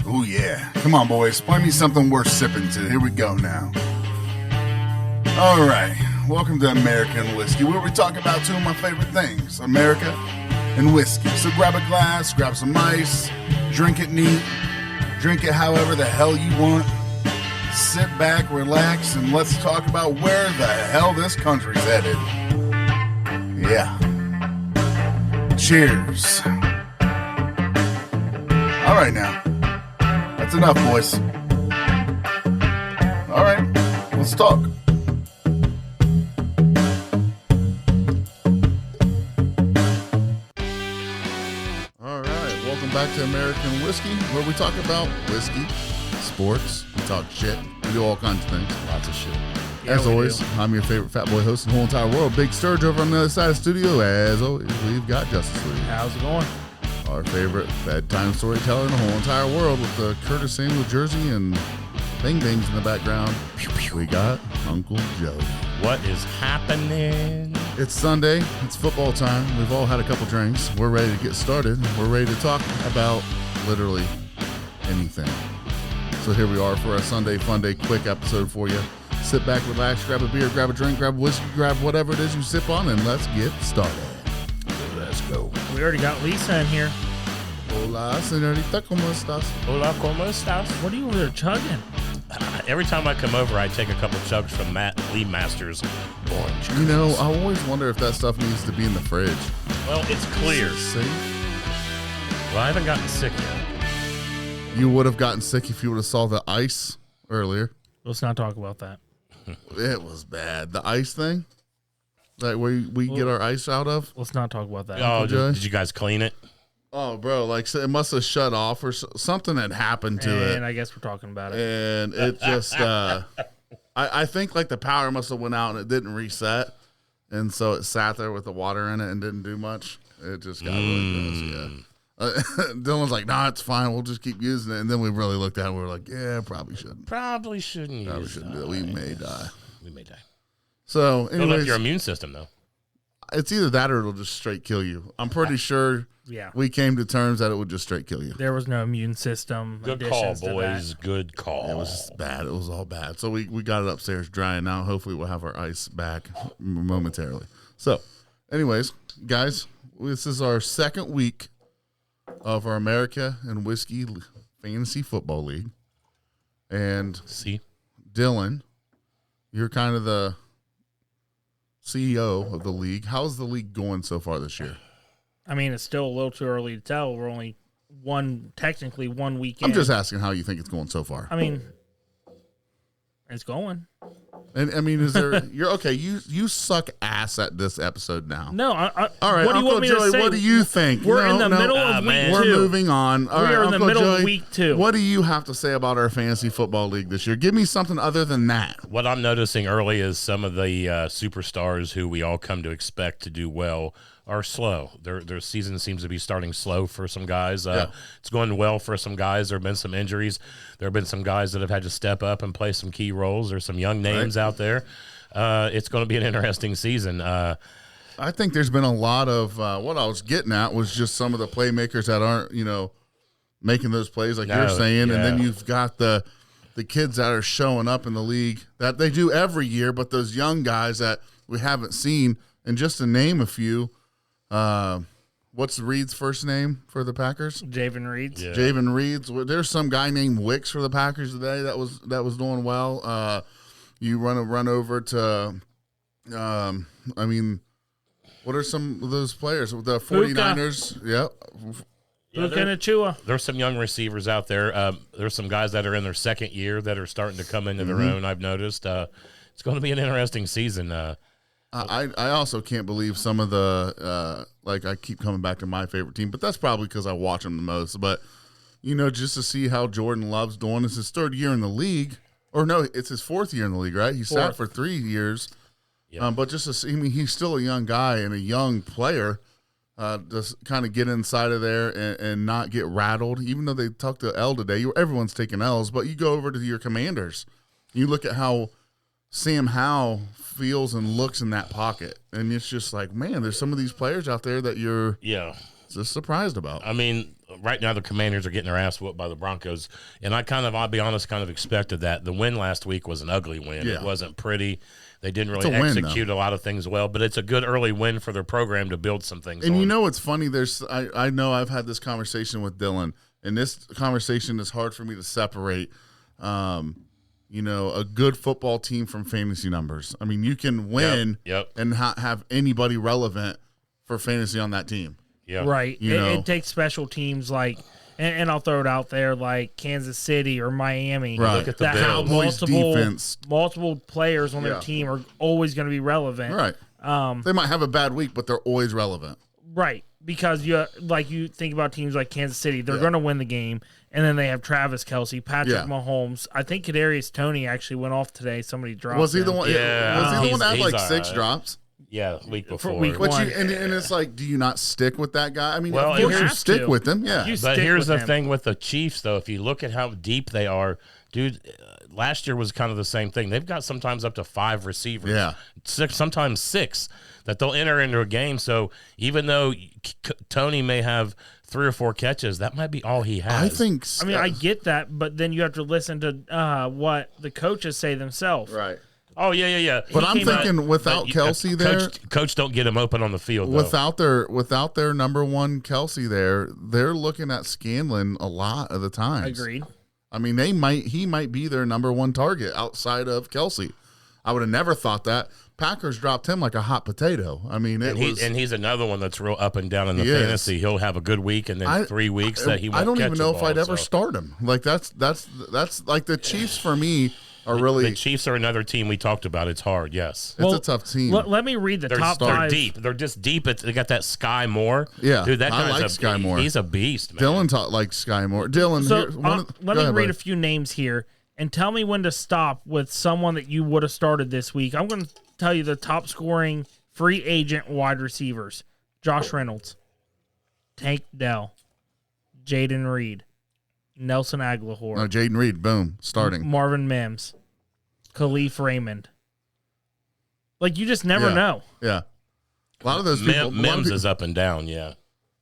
Oh, yeah. Come on, boys. Find me something worth sipping to. Here we go now. All right. Welcome to American Whiskey, where we talk about two of my favorite things, America and whiskey. So grab a glass, grab some ice, drink it neat, drink it however the hell you want. Sit back, relax, and let's talk about where the hell this country's headed. Yeah. Cheers. All right now. That's enough, boys. All right, let's talk. All right, welcome back to American Whiskey, where we talk about whiskey, sports, we talk shit, we do all kinds of things. Lots of shit. As always, I'm your favorite fat boy host in the whole entire world, Big Sturge, over on the other side of the studio. As always, we've got Justice League. How's it going? Our favorite bedtime storyteller in the whole entire world, with the Curtis Samuel jersey and bing bings in the background. We got Uncle Joe. What is happening? It's Sunday. It's football time. We've all had a couple drinks. We're ready to get started. We're ready to talk about literally anything. So here we are for a Sunday fun day quick episode for you. Sit back, relax, grab a beer, grab a drink, grab a whiskey, grab whatever it is you sip on, and let's get started. Let's go. We already got Lisa in here. Hola, señorita, ¿cómo estás? Hola, ¿cómo estás? What are you over there chugging? Every time I come over, I take a couple chugs from Matt Lee Masters orange. You know, I always wonder if that stuff needs to be in the fridge. Well, it's clear. Safe? Well, I haven't gotten sick yet. You would have gotten sick if you would have saw the ice earlier. Let's not talk about that. It was bad. The ice thing? Like where we get our ice out of? Let's not talk about that. Oh, did you guys clean it? Oh, bro, like so it must have shut off or something had happened to it. And I guess we're talking about it. And it just, I think like the power must have went out and it didn't reset. And so it sat there with the water in it and didn't do much. It just got really gross, yeah. Dylan's like, nah, it's fine. We'll just keep using it. And then we really looked at it and we were like, yeah, probably shouldn't. Probably shouldn't Probably use shouldn't that. do it. We may die. We may die. So, Build up anyways, your immune system, though. it's either that or it'll just straight kill you. I'm pretty sure Yeah. we came to terms that it would just straight kill you. There was no immune system. Good call, additions to boys. that. Good call. It was bad. It was all bad. So we got it upstairs drying now. Hopefully we'll have our ice back momentarily. So, anyways, guys, this is our second week of our America and Whiskey Fantasy Football League. And See? Dylan, you're kind of the CEO of the league. How's the league going so far this year? I mean, it's still a little too early to tell. We're only technically 1 week in. I'm just asking how you think it's going so far. I mean, it's going. And I mean, is there? You're okay. You suck ass at this episode now. No, All right, what do you Uncle want me Joey, to say? what do you think? We're No, in the no. middle of week man. We're 2. moving on. All We right, are in the Uncle middle of Joey, week 2. What do you have to say about our fantasy football league this year? Give me something other than that. What I'm noticing early is some of the superstars who we all come to expect to do well are slow. Their season seems to be starting slow for some guys. It's going well for some guys. There have been some injuries. There have been some guys that have had to step up and play some key roles. There's some young names out there. It's going to be an interesting season. I think there's been a lot of what I was getting at was just some of the playmakers that aren't, making those plays like you're saying. And then you've got the kids that are showing up in the league that they do every year, but those young guys that we haven't seen. And just to name a few, what's Reed's first name for the Packers? Javen Reeds. Yeah. Javen Reed's. There's some guy named Wicks for the Packers today that was doing well. You run over to, what are some of those players? The 49ers. Yep. Puka Nacua. There's some young receivers out there. There's some guys that are in their second year that are starting to come into their own, I've noticed. It's going to be an interesting season. I also can't believe some of the I keep coming back to my favorite team, but that's probably because I watch them the most. But just to see how Jordan Love's doing. It's his third year in the league, or no, it's his fourth year in the league, right? He sat for 3 years, but just to see, he's still a young guy and a young player. Just kind of get inside of there and not get rattled, even though they took the L today. Everyone's taking L's, but you go over to your Commanders, you look at how Sam Howell feels and looks in that pocket, and it's just like, man, there's some of these players out there that you're just surprised about. I mean, right now the Commanders are getting their ass whooped by the Broncos, and I'll be honest, kind of expected that. The win last week was an ugly win. Yeah. It wasn't pretty. They didn't really execute a lot of things well, but it's a good early win for their program to build some things And on. you know what's funny? I know I've had this conversation with Dylan, and this conversation is hard for me to separate. A good football team from fantasy numbers. I mean, you can win and have anybody relevant for fantasy on that team. Yeah. Right. It takes special teams like, and I'll throw it out there, like Kansas City or Miami. Right. Look at the that have Bills. multiple players on their team are always going to be relevant. Right. They might have a bad week, but they're always relevant. Right. Because you think about teams like Kansas City, they're going to win the game, and then they have Travis Kelce, Patrick Mahomes. I think Kadarius Toney actually went off today. Somebody dropped. Was he the one? Yeah. Was he the one that had like He's 6 drops? Yeah, week before. week But one. and it's like, do you not stick with that guy? I mean, Well, of course you you have stick to. with him. Yeah. But here's the thing with the Chiefs, though. If you look at how deep they are, dude, last year was kind of the same thing. They've got sometimes up to 5 receivers. Yeah. 6, sometimes 6 that they'll enter into a game. So even though Tony may have 3 or 4 catches, that might be all he has. I mean, I get that, but then you have to listen to what the coaches say themselves. Right. Oh, yeah. But I'm thinking without Kelce there, coach don't get him open on the field. Without their number one Kelce there, they're looking at Scanlon a lot of the times. Agreed. I mean, he might be their number one target outside of Kelce. I would have never thought that. Packers dropped him like a hot potato. I mean, he's another one that's real up and down in the He is. fantasy. He'll have a good week and then 3 weeks that he won't I don't catch even the know if ball, I'd ever start him. Like that's like the Chiefs for me are really. The Chiefs are another team we talked about. It's hard, yes. It's a tough team. Let me read the top They're 5. deep. They're just deep. They got that Sky Moore. Yeah, dude, that I guy's like Sky Moore. He's a beast, man. Dylan like Sky Moore. Dylan, So let me read ahead, a few names here and tell me when to stop with someone that you would have started this week. I'm going to tell you the top scoring free agent wide receivers: Josh Reynolds, Tank Dell, Jaden Reed, Nelson Aguilar, No, Jaden Reed, boom, starting. Marvin Mims, Khalif Raymond. Like, you just never know. Yeah. A lot of those people. Mims is up and down, yeah.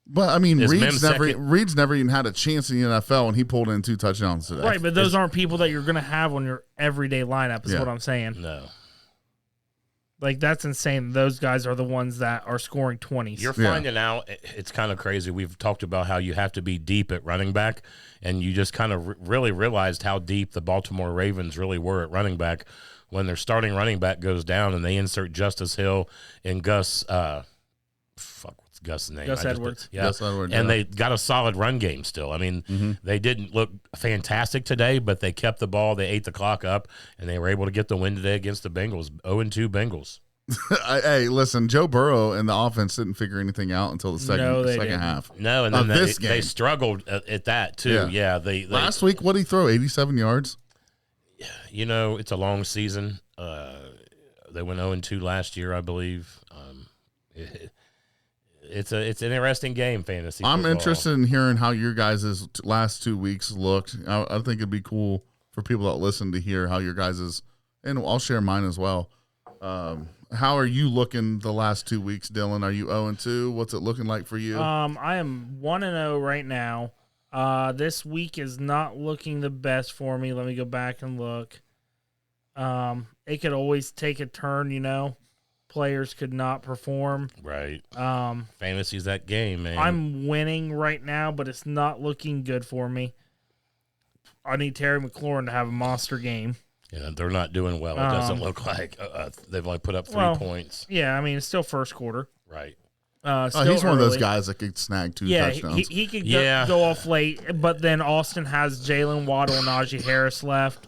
But I mean, Is Reed's Mims Reed's never even had a chance in the NFL, and he pulled in 2 touchdowns today. Right, but those aren't people that you're going to have on your everyday lineup, is Yeah. what I'm saying. No. Like, that's insane. Those guys are the ones that are scoring 20s. You're finding out, it's kind of crazy. We've talked about how you have to be deep at running back, and you just kind of really realized how deep the Baltimore Ravens really were at running back when their starting running back goes down and they insert Justice Hill and Gus, what's Gus' name? Gus Edwards. Gus Edwards, And yeah. they got a solid run game still. I mean, they didn't look fantastic today, but they kept the ball. They ate the clock up, and they were able to get the win today against the Bengals. 0-2 Bengals. Hey, listen, Joe Burrow and the offense didn't figure anything out until the second didn't. half. No, and then this they game. struggled at that too. Yeah, they Last week, what did he throw? 87 yards. It's a long season. They went 0-2 last year, I believe. It's an interesting game, fantasy. I'm football. interested in hearing how your guys' last 2 weeks looked. I think it'd be cool for people that listen to hear how your guys', and I'll share mine as well. How are you looking the last 2 weeks, Dylan? Are you 0-2? What's it looking like for you? I am 1-0 right now. This week is not looking the best for me. Let me go back and look. It could always take a turn, Players could not perform. Right. Fantasy's that game, man. I'm winning right now, but it's not looking good for me. I need Terry McLaurin to have a monster game. Yeah, they're not doing well. It doesn't look like they've only put up 3 points. Yeah, I mean, it's still first quarter. Right. He's one of those guys that could snag 2 touchdowns. He could go off late, but then Austin has Jalen Waddle and Najee Harris left.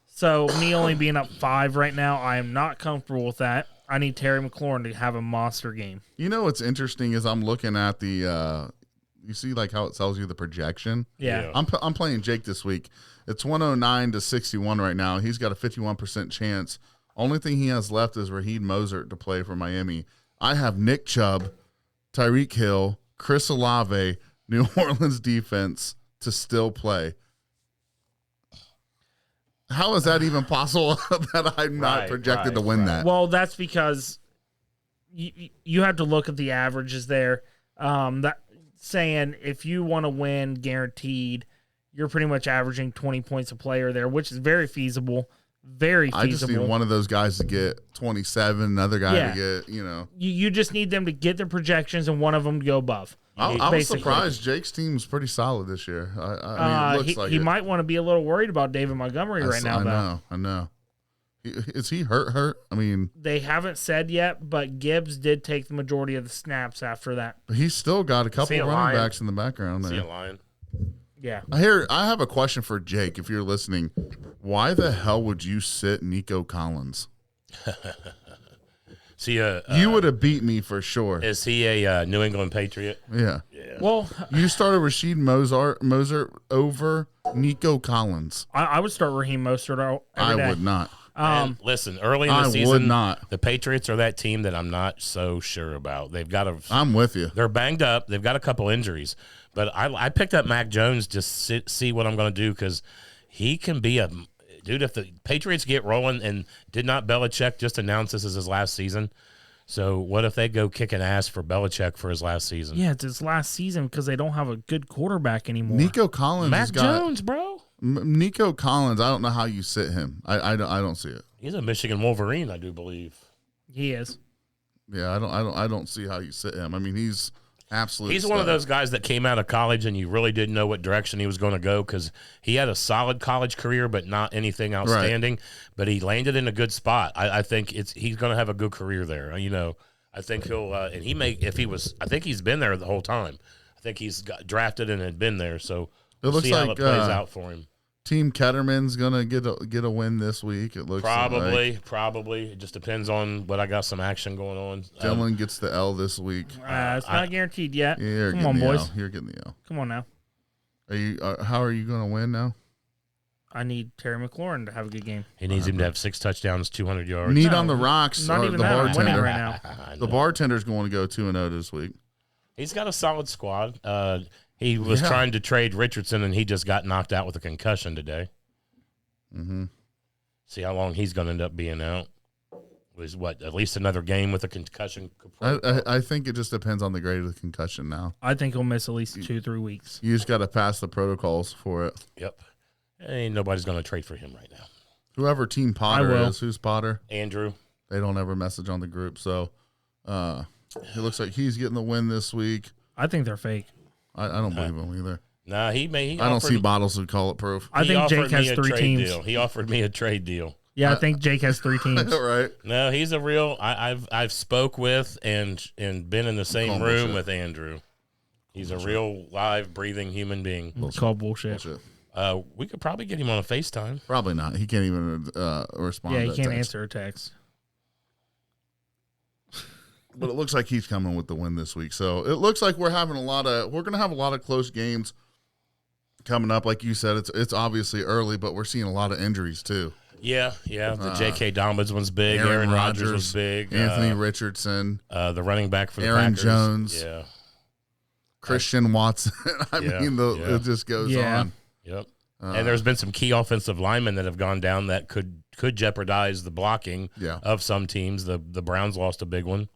So me only being up 5 right now, I am not comfortable with that. I need Terry McLaurin to have a monster game. You know what's interesting is I'm looking at the you see like how it tells you the projection? Yeah. I'm playing Jake this week. It's 109 to 61 right now. He's got a 51% chance. Only thing he has left is Raheem Mostert to play for Miami. I have Nick Chubb, Tyreek Hill, Chris Olave, New Orleans defense to still play. How is that even possible that I'm not projected to win that? Well, that's because you have to look at the averages there. saying if you want to win guaranteed, you're pretty much averaging 20 points a player there, which is very feasible. Very feasible. I just need one of those guys to get 27, another guy to get, You just need them to get their projections and one of them to go above. I was surprised. Jake's team's pretty solid this year. I mean, it looks like he might want to be a little worried about David Montgomery right now, I know. Is he hurt? I mean, they haven't said yet, but Gibbs did take the majority of the snaps after that. But he's still got a couple of running backs in the background there. See a lion? Yeah. I have a question for Jake. If you're listening, why the hell would you sit Nico Collins? See, you would have beat me for sure. Is he a New England Patriot? Yeah. Well, you started Rasheed Moser over Nico Collins. I would start Raheem Mostert. I would not. Listen, early in the season, would not. The Patriots are that team that I'm not so sure about. They've got I'm with you. They're banged up. They've got a couple injuries, but I picked up Mac Jones just to see what I'm going to do because he can be a dude. If the Patriots get rolling, and did not Belichick just announce this as his last season? So what if they go kicking ass for Belichick for his last season? Yeah, it's his last season because they don't have a good quarterback anymore. Nico Collins, Mac Jones, bro. Nico Collins, I don't know how you sit him. I don't see it. He's a Michigan Wolverine, I do believe. He is. Yeah, I don't see how you sit him. I mean, he's absolutely. He's one of those guys that came out of college and you really didn't know what direction he was going to go because he had a solid college career, but not anything outstanding. Right. But he landed in a good spot. I think he's going to have a good career there. I think he'll and he may if he was. I think he's been there the whole time. I think he's got drafted and had been there. So we'll see how it plays out for him. Team Ketterman's gonna get a win this week. It looks probably. It just depends on what I got some action going on. Dylan gets the L this week. It's not guaranteed yet. Yeah, come on, boys. You're getting the L. Come on now. Are you? How are you gonna win now? I need Terry McLaurin to have a good game. He needs him to have 6 touchdowns, 200 yards. Need on the rocks. Not even the bartender right now. The bartender's going to go 2-0 this week. He's got a solid squad. He was trying to trade Richardson, and he just got knocked out with a concussion today. Mm-hmm. See how long he's going to end up being out. Was at least another game with a concussion? I think it just depends on the grade of the concussion now. I think he'll miss at least 2-3 weeks. You just got to pass the protocols for it. Yep. Ain't nobody's going to trade for him right now. Whoever Team Potter is, who's Potter? Andrew. They don't ever message on the group, so it looks like he's getting the win this week. I think they're fake. I don't believe him either. Nah, I don't see Bottles who call it proof. I think Jake has 3 teams. Deal. He offered me a trade deal. Yeah, I think Jake has 3 teams. Right. No, he's a real. I've spoke with and been in the same room with Andrew. He's a real live, breathing human being. It's called bullshit. We could probably get him on a FaceTime. Probably not. He can't even respond. Yeah, he can't answer a text. But it looks like he's coming with the win this week. So it looks like we're going to have a lot of close games coming up. Like you said, it's obviously early, but we're seeing a lot of injuries too. Yeah. The J.K. Dobbins one's big. Aaron Rodgers was big. Anthony Richardson. The running back for the Aaron Packers. Jones. Yeah. Christian Watson. It just goes on. Yep. And there's been some key offensive linemen that have gone down that could jeopardize the blocking of some teams. The Browns lost a big one.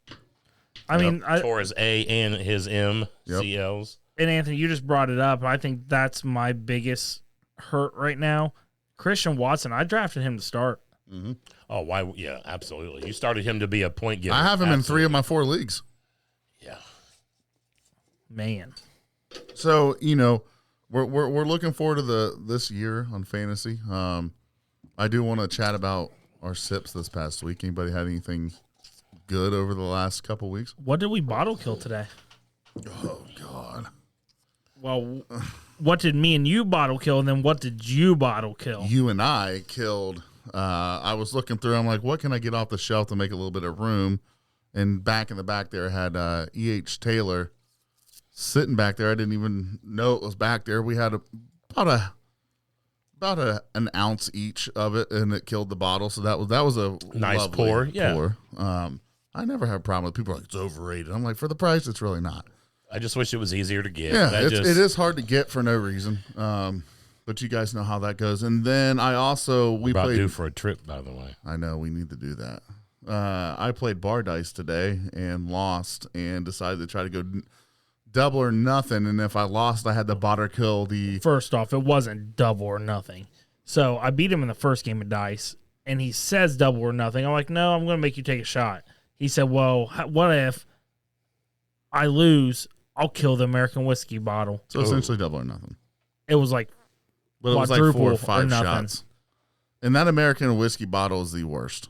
I mean, tore his A and his MCLs. And Anthony, you just brought it up. I think that's my biggest hurt right now. Christian Watson, I drafted him to start. Mm-hmm. Oh, why? Yeah, absolutely. You started him to be a point getter. I have him in 3 of my 4 leagues. Yeah, man. So we're looking forward to this year on fantasy. I do want to chat about our sips this past week. Anybody had anything good over the last couple weeks? What did we bottle kill today? Oh God. Well, what did me and you bottle kill, and then what did you bottle kill? You and I killed. I was looking through. I'm like, what can I get off the shelf to make a little bit of room? And back in the back there had E.H. Taylor sitting back there. I didn't even know it was back there. We had about an ounce each of it, and it killed the bottle. So that was a nice pour. Pour. I never have a problem with people like it's overrated. I'm like, for the price, it's really not. I just wish it was easier to get. Yeah, it is hard to get for no reason. But you guys know how that goes. And then I also we played due for a trip, by the way. I know we need to do that. I played bar dice today and lost, and decided to try to go double or nothing, and if I lost, I had to bot or kill the. First off, it wasn't double or nothing. So I beat him in the first game of dice, and he says double or nothing. I'm like, no, I'm going to make you take a shot. He said, well, what if I lose? I'll kill the American whiskey bottle. So essentially double or nothing. It was like But it was like quadruple 4 or 5 nothing. shots. And that American whiskey bottle is the worst.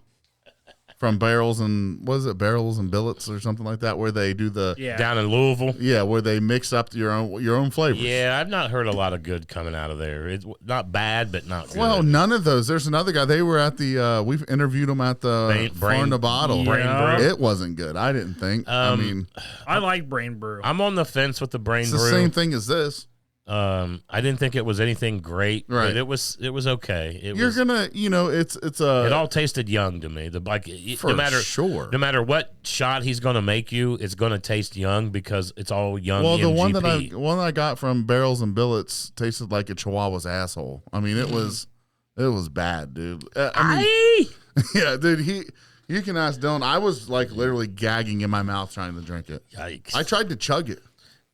From barrels and barrels and billets or something like that, where they do the down in Louisville. Yeah, where they mix up your own flavors. Yeah, I've not heard a lot of good coming out of there. It's not bad, but not good. Well, none of those. There's another guy. They were at the. We've interviewed him at the Farm to Bottle. Brain Brew. It wasn't good. I didn't think. I mean, I like Brain Brew. I'm on the fence with the Brain it's Brew. the same thing as this. I didn't think it was anything great, Right. but it was okay. You're gonna, it's a. It all tasted young to me. For sure. No matter what shot he's going to make you, it's going to taste young because it's all young. Well, the MGP. one that I got from Barrels and Billets tasted like a Chihuahua's asshole. I mean, it was bad, dude. I mean, yeah, dude. You can ask Dylan. I was like literally gagging in my mouth trying to drink it. Yikes! I tried to chug it.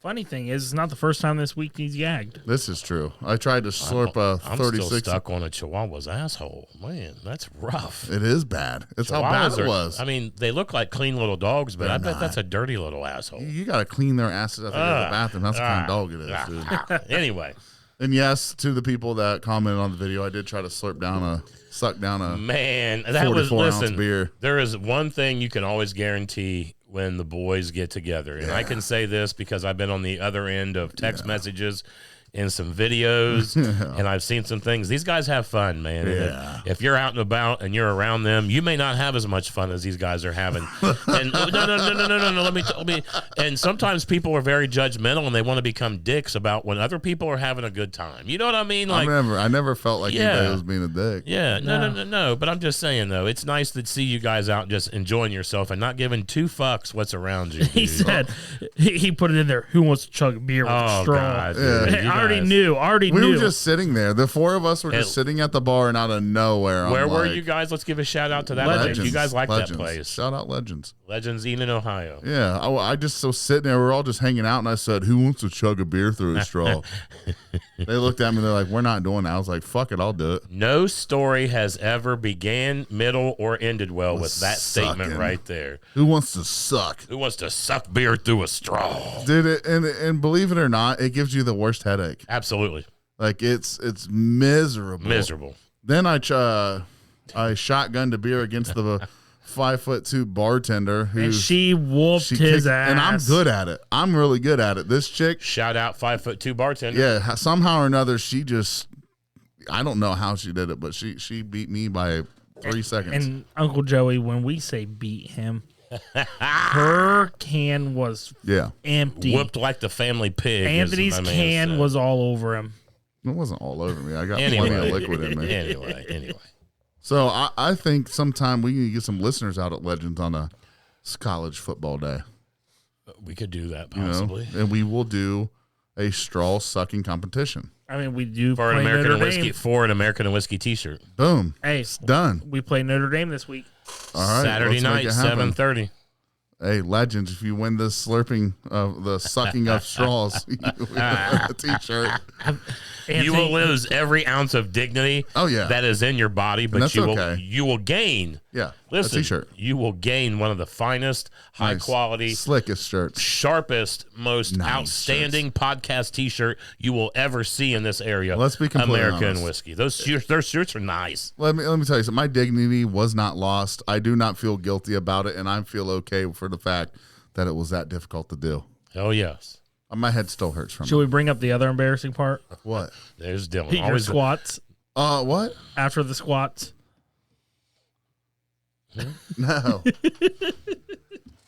Funny thing is, it's not the first time this week he's gagged. This is true. I tried to slurp a 36. I'm still stuck on a Chihuahua's asshole. Man, that's rough. It is bad. It's how bad it was. I mean, they look like clean little dogs, but They're I bet not. that's a dirty little asshole. You got to clean their asses after they go to the bathroom. That's the kind of dog it is, dude. Anyway. And yes, to the people that commented on the video, I did try to suck down a man. That was 44-ounce beer. There is one thing you can always guarantee when the boys get together, and I can say this because I've been on the other end of text messages and some videos, and I've seen some things. These guys have fun, man. Yeah. If you're out and about and you're around them, you may not have as much fun as these guys are having. And no. Let me. And sometimes people are very judgmental and they want to become dicks about when other people are having a good time. You know what I mean? Like I never felt like anybody was being a dick. Yeah, no. But I'm just saying though, it's nice to see you guys out just enjoying yourself and not giving 2 fucks what's around you. He said he put it in there. Who wants to chug a beer with a straw? God, I already knew. We were just sitting there. The 4 of us were just sitting at the bar, and out of nowhere, where were you guys? Let's give a shout out to that place. You guys like that place? Shout out Legends. Legends, Eden, Ohio. Yeah, I just was sitting there. We're all just hanging out, and I said, "Who wants to chug a beer through a straw?" They looked at me. They're like, "We're not doing that." I was like, "Fuck it, I'll do it." No story has ever began, middle, or ended well with that statement right there. Who wants to suck? Who wants to suck beer through a straw? Dude, and believe it or not, it gives you the worst headache. Absolutely. Like it's miserable. Miserable. Then I shotgunned a beer against the 5'2" bartender who and she whooped his ass. And I'm good at it. I'm really good at it. This chick, shout out 5'2" bartender. Yeah, somehow or another, she just, I don't know how she did it, but she beat me by 3 seconds. And Uncle Joey, when we say beat him, her can was empty. Whooped like the family pig. Anthony's can was all over him. It wasn't all over me. I got plenty of liquid in me. Anyway. So I think sometime we need to get some listeners out at Legends on a college football day. We could do that possibly. And we will do a straw sucking competition. I mean, we do for an American and whiskey T-shirt. Boom. Hey, it's done. We play Notre Dame this week. All right, Saturday night, 7:30. Hey, Legends! If you win this slurping of the sucking of straws, you win a T-shirt. You will lose every ounce of dignity. That is in your body, but you will gain. Yeah, listen, a T-shirt. You will gain one of the finest, high quality, slickest shirts, sharpest, most outstanding podcast T-shirt you will ever see in this area. Let's be completely American honest. whiskey. Those shirts are nice. Let me tell you something. My dignity was not lost. I do not feel guilty about it, and I feel okay for the fact that it was that difficult to do. Oh yes. My head still hurts from it. Should we bring up the other embarrassing part? What? There's Dylan. Your squats. What? After the squats. No.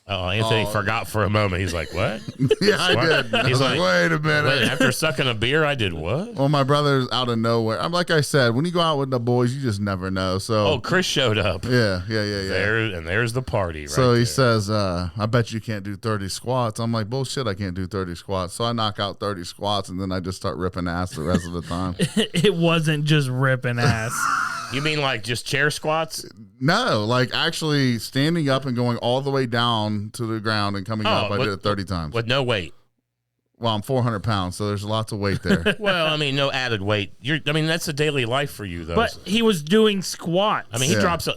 Oh, Anthony forgot for a moment. He's like, "What?" Yeah, I did. He's like, "Wait a minute." Wait, after sucking a beer, I did what? Well, my brother's out of nowhere. I'm like I said, when you go out with the boys, you just never know. So, Chris showed up. Yeah. There's the party. Right so he says, "I bet you can't do 30 squats." I'm like, "Bullshit! I can't do 30 squats." So I knock out 30 squats, and then I just start ripping ass the rest of the time. It wasn't just ripping ass. You mean like just chair squats? No, like actually standing up and going all the way down to the ground and coming up. I did it 30 times with no weight. Well, I'm 400 pounds, so there's lots of weight there. Well, I mean, no added weight. That's a daily life for you, though. But he was doing squats. I mean, he drops a.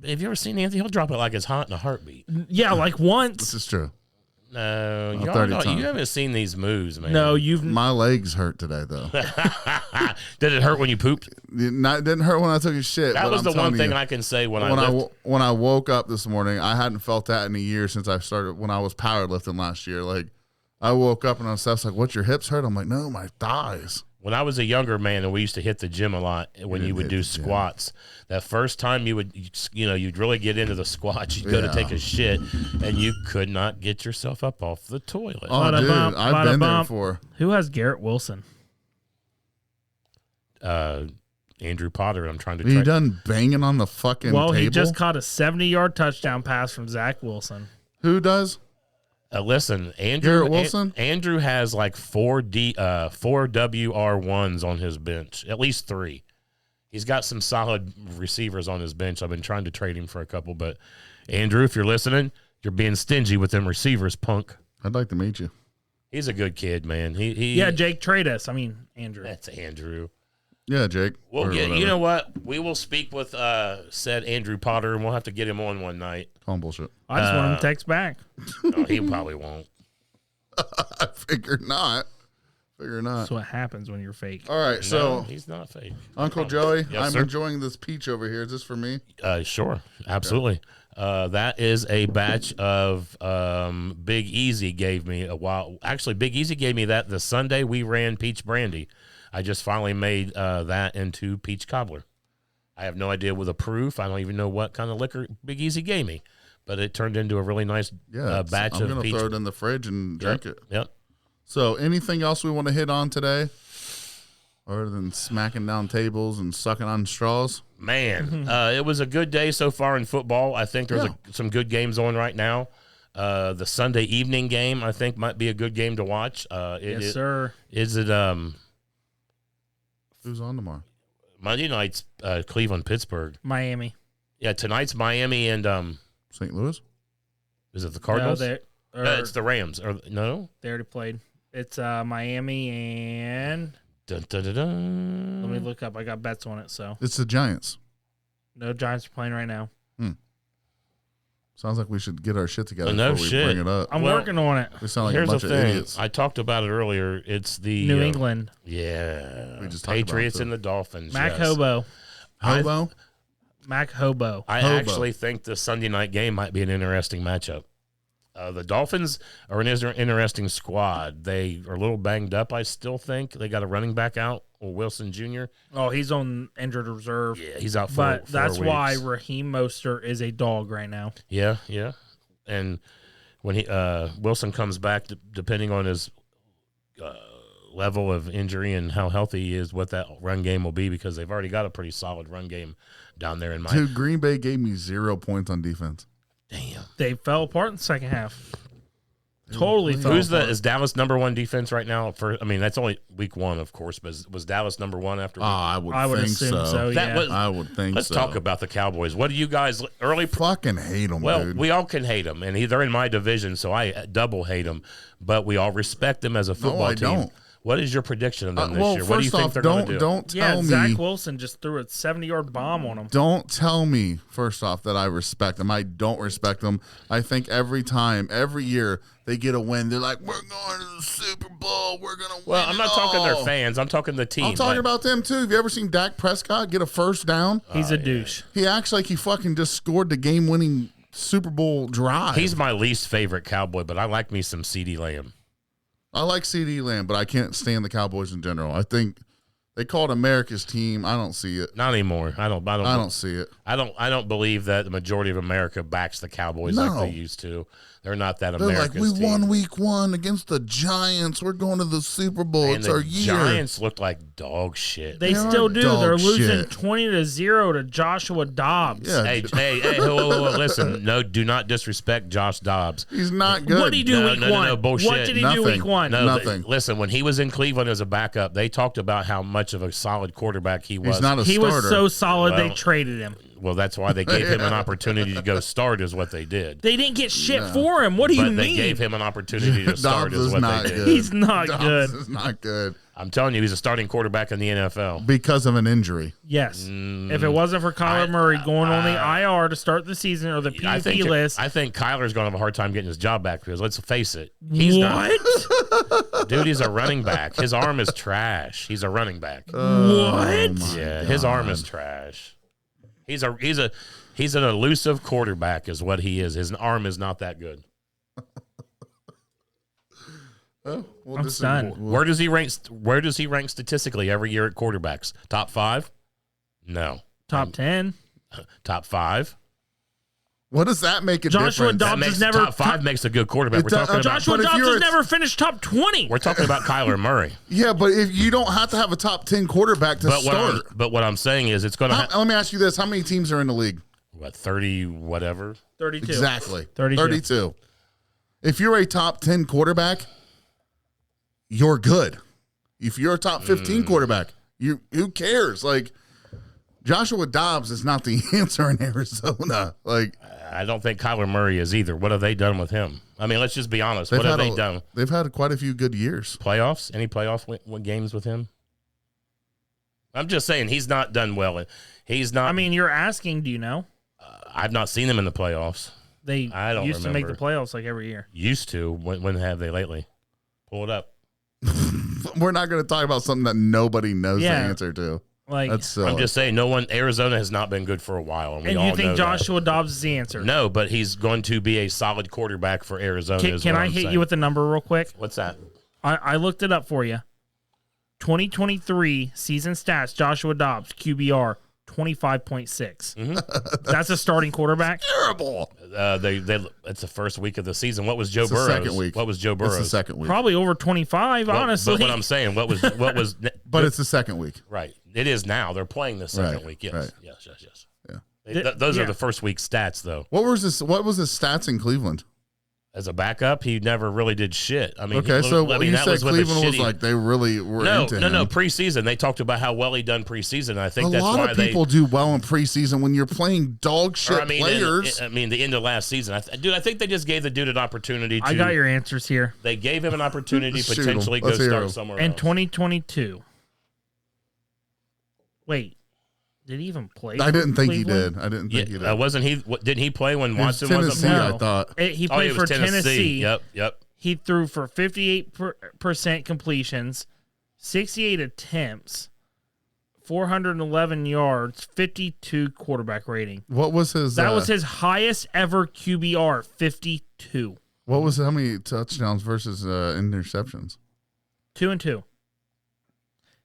Have you ever seen Anthony? He'll drop it like it's hot in a heartbeat. Yeah, like once. This is true. No, you haven't seen these moves, man. No, My legs hurt today, though. Did it hurt when you pooped? It didn't hurt when I took a shit. That was the one thing I can say when I woke up this morning. I hadn't felt that in a year since I started when I was powerlifting last year. Like, I woke up and I was like, "What's your hips hurt?" I'm like, "No, my thighs." When I was a younger man and we used to hit the gym a lot when you would do squats, that first time you'd really get into the squats, you'd go to take a shit and you could not get yourself up off the toilet. Oh, dude, I've been there before. Who has Garrett Wilson? Andrew Potter. I'm trying to. He done banging on the fucking table? He just caught a 70-yard touchdown pass from Zach Wilson. Who does? Listen, Andrew Wilson? Andrew has like four WR1s on his bench, at least 3. He's got some solid receivers on his bench. I've been trying to trade him for a couple, but Andrew, if you're listening, you're being stingy with them receivers, punk. I'd like to meet you. He's a good kid, man. Jake, trade us. I mean, Andrew. That's Andrew. Yeah, Jake. You know what? We will speak with said Andrew Potter, and we'll have to get him on one night. Call him bullshit. I just want him to text back. No, he probably won't. I figure not. That's what happens when you're fake. All right, so he's not fake. Uncle Joey, Yes, I'm enjoying this peach over here. Is this for me? Sure, absolutely. That is a batch of Big Easy gave me a while. Actually, Big Easy gave me that the Sunday we ran peach brandy. I just finally made that into peach cobbler. I have no idea with a proof. I don't even know what kind of liquor Big Easy gave me, but it turned into a really nice batch of peach. I'm going to throw it in the fridge and drink it. Yep. So anything else we want to hit on today other than smacking down tables and sucking on straws? Man, it was a good day so far in football. I think there's some good games on right now. The Sunday evening game, I think, might be a good game to watch. Yes, sir. Is it who's on tomorrow? Monday night's Cleveland, Pittsburgh. Miami. Yeah, tonight's Miami and St. Louis? Is it the Cardinals? No, it's the Rams. No? They already played. It's Miami and Dun, dun, dun, dun. let me look up. I got bets on it, so It's the Giants. no, Giants are playing right now. Sounds like we should get our shit together No before we shit. bring it up. I'm working on it. We sound like Here's a bunch the of thing. idiots. I talked about it earlier. It's the New England. Yeah. We just talked about Patriots it. and the Dolphins. Mac yes. Hobo. Hobo? Mac Hobo. I Hobo. actually think the Sunday night game might be an interesting matchup. The Dolphins are an interesting squad. They are a little banged up, I still think. They got a running back out, Wilson Jr. Oh, he's on injured reserve. Yeah, he's out for But that's 4 why weeks. Raheem Mostert is a dog right now. Yeah. And when Wilson comes back, depending on his level of injury and how healthy he is, what that run game will be, because they've already got a pretty solid run game down there in Miami. Dude, Green Bay gave me 0 points on defense. Damn. They fell apart in the second half. Totally fell apart. Is Dallas number 1 defense right now? That's only week 1, of course, but was Dallas number 1 after week? I would think assume so. That was- I would think Let's so. talk about the Cowboys. What do you guys Fucking hate them, Well, dude. we all can hate them, and they're in my division, so I double hate them. But we all respect them as a football I team. don't. What is your prediction of them this well, year? What do you first think off, they're going to do? don't tell Yeah, me. Zach Wilson just threw a 70-yard bomb on him. Don't tell me, first off, that I respect them. I don't respect them. I think every year they get a win, they're like, we're going to the Super Bowl. We're going to win. Well, I'm not talking their fans. I'm talking the team. I'm talking about them, too. Have you ever seen Dak Prescott get a first down? He's a douche. He acts like he fucking just scored the game-winning Super Bowl drive. He's my least favorite Cowboy, but I like me some CeeDee Lamb. I like CD Lamb, but I can't stand the Cowboys in general. I think they call it America's team. I don't see it. Not anymore. I don't see it. I don't believe that the majority of America backs the Cowboys like they used to. They're not that They're America's like, we team. won week 1 against the Giants. We're going to the Super Bowl. And it's the our year. Giants look like dog shit. They They still are do. dog They're losing shit. 20-0 to Joshua Dobbs. Yeah. Hey, whoa, listen. No, do not disrespect Josh Dobbs. He's not good. What did he do week 1? No, bullshit. What did he do Nothing. week 1? No, Nothing. Listen, when he was in Cleveland as a backup, they talked about how much of a solid quarterback he was. He's not a He starter. was so solid they Well, traded him. Well, that's why they gave him an opportunity to go start, is what they did. They didn't get shit for him. What do you mean? But they gave him an opportunity to start, is what they did. Good. He's not Dobbs good. is not good. I'm telling you, he's a starting quarterback in the NFL. Because of an injury. Yes. If it wasn't for Kyler Murray going on the IR to start the season or the PUP list. I think Kyler's going to have a hard time getting his job back because, let's face it, he's not. Dude, he's a running back. His arm is trash. He's a running back. What? Yeah, his arm is trash. He's an elusive quarterback is what he is. His arm is not that good. Oh, well, I'm stunned. Where does he rank? Where does he rank statistically every year at quarterbacks? Top 5? No. Top 10? Top 5? What does that make a Joshua difference? Dobbs has never top 5 makes a good quarterback. Joshua Dobbs has never finished top 20. We're talking about Kyler Murray. Yeah, but if you don't have to have a top 10 quarterback to start. But what I'm saying is, it's going to. Let me ask you this: how many teams are in the league? What, 30 whatever? 32. Exactly. 32. If you're a top 10 quarterback, you're good. If you're a top 15 quarterback, who cares? Like, Joshua Dobbs is not the answer in Arizona. Like, I don't think Kyler Murray is either. What have they done with him? I mean, let's just be honest. What have they done? They've had quite a few good years. Playoffs? Any playoff games with him? I'm just saying he's not done well. He's not. I mean, you're asking, do you know? I've not seen him in the playoffs. I don't used to make the playoffs like every year. Used to. When have they lately? Pull it up. We're not going to talk about something that nobody knows the answer to. Like, that's silly. I'm just saying, Arizona has not been good for a while. And you think Joshua Dobbs is the answer? No, but he's going to be a solid quarterback for Arizona. Can I hit you with a number real quick? What's that? I looked it up for you. 2023 season stats, Joshua Dobbs, QBR, 25.6. That's a starting quarterback? Terrible. It's the first week of the season. What was Joe Burrow? Second week. What was Joe Burrow? It's the second week. Probably over 25, honestly. But what I'm saying, what was But it's the second week. Right. It is now. They're playing the second week. Yes. Right. Yes. Yeah. Those are the first week stats, though. What was his stats in Cleveland? As a backup, he never really did shit. I mean, okay, so you said Cleveland was shitty, like they really were into him. No. Preseason, they talked about how well he done preseason. I think that's why a lot of people do well in preseason when you're playing dog shit players. The end of last season, I think they just gave the dude an opportunity. I got your answers here. They gave him an opportunity to potentially go start somewhere else. In 2022. Wait. Did he even play? I didn't think he did. I didn't think he did. Wasn't he? Didn't he play when Watson Tennessee, wasn't? No. I thought he played for Tennessee. Yep. He threw for 58% completions, 68 attempts, 411 yards, 52 quarterback rating. What was his? That was his highest ever QBR, 52. What was how many touchdowns versus interceptions? 2 and 2.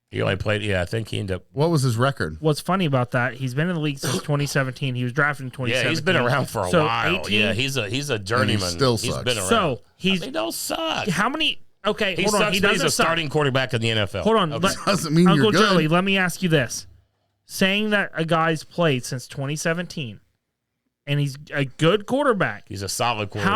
He only played, I think he ended up. What was his record? What's funny about that, he's been in the league since 2017. He was drafted in 2017. Yeah, he's been around for a while. 18, he's a journeyman. And he still sucks. He's been around. So they don't suck. How many? Okay, he hold on. He's a starting quarterback in the NFL. Hold on. Okay. Doesn't mean Uncle you're good. Joey, let me ask you this. Saying that a guy's played since 2017 and he's a good quarterback. He's a solid quarterback.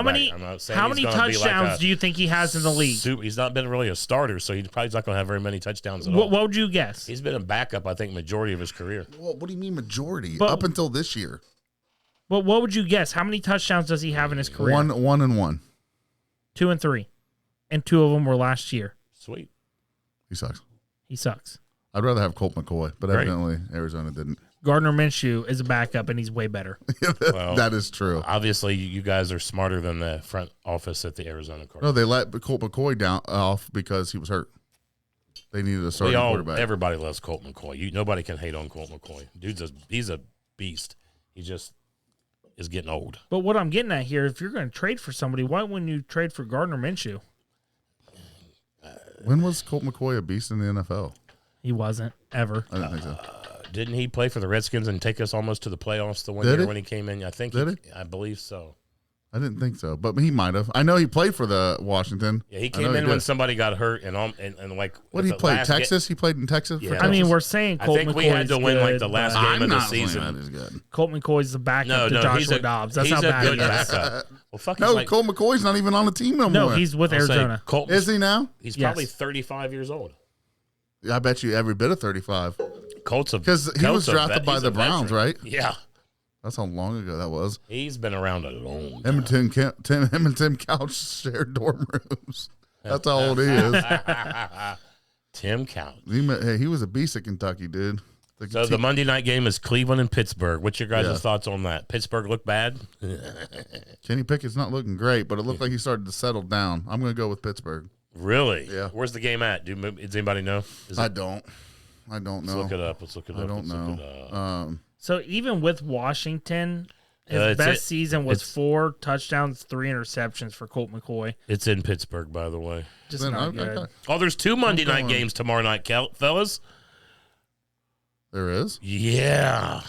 How many touchdowns do you think he has in the league? He's not been really a starter, so he's probably not going to have very many touchdowns at all. What would you guess? He's been a backup, I think, majority of his career. Well, what do you mean majority? Up until this year. Well, what would you guess? How many touchdowns does he have in his career? 1 and 1. 2 and 3. And 2 of them were last year. Sweet. He sucks. He sucks. I'd rather have Colt McCoy, but evidently Arizona didn't. Gardner Minshew is a backup, and he's way better. That is true. Obviously, you guys are smarter than the front office at the Arizona Cardinals. No, they let Colt McCoy down off because he was hurt. They needed a starting quarterback. Everybody loves Colt McCoy. Nobody can hate on Colt McCoy. He's a beast. He just is getting old. But what I'm getting at here, if you're going to trade for somebody, why wouldn't you trade for Gardner Minshew? When was Colt McCoy a beast in the NFL? He wasn't, ever. I didn't think so. Didn't he play for the Redskins and take us almost to the playoffs the one year when he came in? I believe so. I didn't think so, but he might have. I know he played for the Washington. Yeah, he came in when somebody got hurt and like. What did he play? Texas? He played in Texas. Yeah. I mean, we're saying Colt McCoy. I think we had to win like the last game of the season. That is good. Colt McCoy's the backup to Joshua Dobbs. That's how bad he is. Backup. Well, Colt McCoy's not even on the team no more. No, he's with Arizona. Is he now? He's probably 35 years old. I bet you every bit of 35. Colt's because he was drafted by the Browns, right? Yeah. That's how long ago that was. He's been around a long Him and Tim Couch shared dorm rooms. That's how old he is. Tim Couch. He was a beast at Kentucky, dude. So the Monday night game is Cleveland and Pittsburgh. What's your guys' thoughts on that? Pittsburgh look bad? Kenny Pickett's not looking great, but it looked like he started to settle down. I'm going to go with Pittsburgh. Really? Yeah. Where's the game at? Does anybody know? I don't know. Let's look it up. I don't know. So even with Washington, his best season was 4 touchdowns, 3 interceptions for Colt McCoy. It's in Pittsburgh, by the way. Just not good. Oh, there's 2 Monday night games tomorrow night, fellas. There is? Yeah.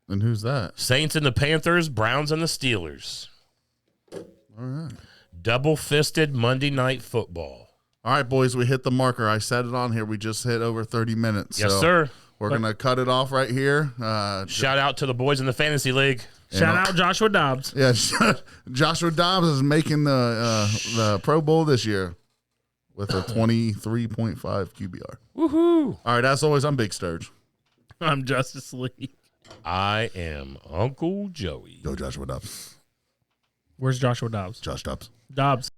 And who's that? Saints and the Panthers, Browns and the Steelers. All right. Double-fisted Monday night football. All right, boys, we hit the marker. I said it on here. We just hit over 30 minutes. Yes, sir. We're going to cut it off right here. Shout out to the boys in the Fantasy League. Shout out Joshua Dobbs. Yeah, Joshua Dobbs is making the Pro Bowl this year with a 23.5 QBR. Woohoo. All right, as always, I'm Big Sturge. I'm Justice League. I am Uncle Joey. Go Joshua Dobbs. Where's Joshua Dobbs? Josh Dobbs. Dobbs.